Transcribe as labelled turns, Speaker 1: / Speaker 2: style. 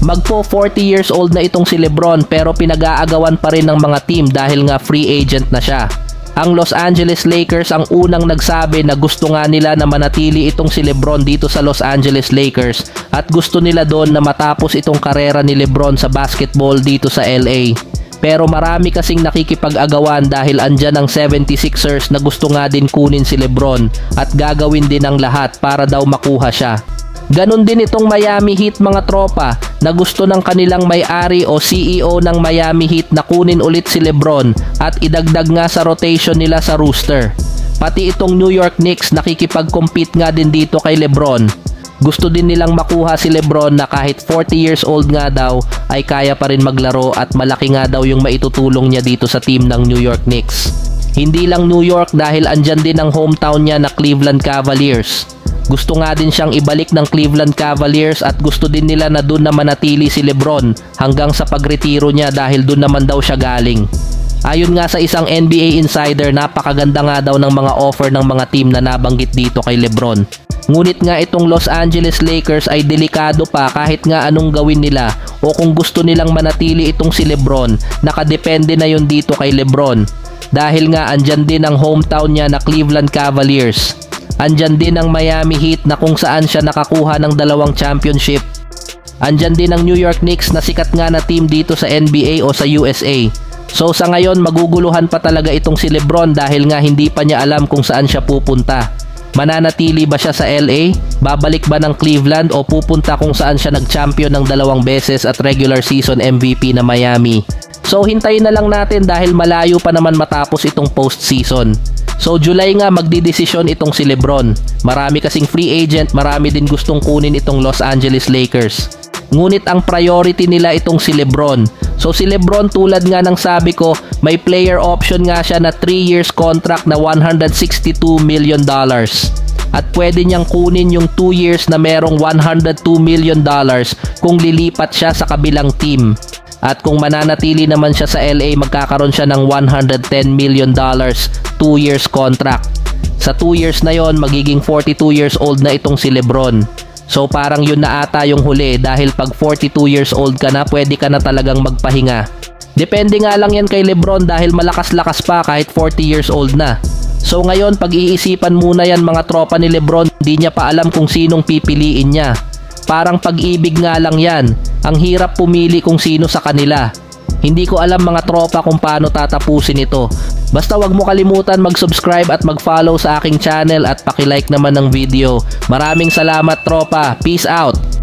Speaker 1: Magpo 40 years old na itong si LeBron pero pinag-aagawan pa rin ng mga team dahil nga free agent na siya. Ang Los Angeles Lakers ang unang nagsabi na gusto nga nila na manatili itong si LeBron dito sa Los Angeles Lakers at gusto nila doon na matapos itong karera ni LeBron sa basketball dito sa LA. Pero marami kasing nakikipag-agawan dahil andyan ang 76ers na gusto nga din kunin si LeBron at gagawin din ang lahat para daw makuha siya. Ganon din itong Miami Heat mga tropa na gusto ng kanilang may-ari o CEO ng Miami Heat na kunin ulit si LeBron at idagdag nga sa rotation nila sa roster. Pati itong New York Knicks nakikipag-compete nga din dito kay LeBron. Gusto din nilang makuha si LeBron na kahit 40 years old nga daw ay kaya pa rin maglaro at malaki nga daw yung maitutulong niya dito sa team ng New York Knicks. Hindi lang New York dahil andyan din ang hometown niya na Cleveland Cavaliers. Gusto nga din siyang ibalik ng Cleveland Cavaliers at gusto din nila na doon na manatili si LeBron hanggang sa pagretiro niya dahil doon naman daw siya galing. Ayon nga sa isang NBA insider, napakaganda nga daw ng mga offer ng mga team na nabanggit dito kay LeBron. Ngunit nga itong Los Angeles Lakers ay delikado pa kahit nga anong gawin nila o kung gusto nilang manatili itong si LeBron, nakadepende na yun dito kay LeBron. Dahil nga andyan din ang hometown niya na Cleveland Cavaliers. Andyan din ang Miami Heat na kung saan siya nakakuha ng 2 championship. Andyan din ang New York Knicks na sikat nga na team dito sa NBA o sa USA. So sa ngayon maguguluhan pa talaga itong si LeBron dahil nga hindi pa niya alam kung saan siya pupunta. Mananatili ba siya sa LA? Babalik ba ng Cleveland o pupunta kung saan siya nag-champion ng 2 beses at regular season MVP na Miami? So hintayin na lang natin dahil malayo pa naman matapos itong postseason. So July nga magdidesisyon itong si LeBron. Marami kasing free agent, marami din gustong kunin itong Los Angeles Lakers. Ngunit ang priority nila itong si LeBron. So si LeBron tulad nga ng sabi ko, may player option nga siya na 3 years contract na $162 million. At pwede niyang kunin yung 2 years na merong $102 million kung lilipat siya sa kabilang team. At kung mananatili naman siya sa LA, magkakaroon siya ng $110 million 2 years contract. Sa 2 years na yon, magiging 42 years old na itong si LeBron. So parang yun na ata yung huli dahil pag 42 years old ka na, pwede ka na talagang magpahinga. Depende nga lang yan kay LeBron dahil malakas-lakas pa kahit 40 years old na. So ngayon, pag-iisipan muna yan mga tropa ni LeBron, hindi niya pa alam kung sinong pipiliin niya. Parang pag-ibig nga lang yan. Ang hirap pumili kung sino sa kanila. Hindi ko alam mga tropa kung paano tatapusin ito. Basta wag mo kalimutan mag-subscribe at mag-follow sa aking channel at paki-like naman ng video. Maraming salamat tropa. Peace out!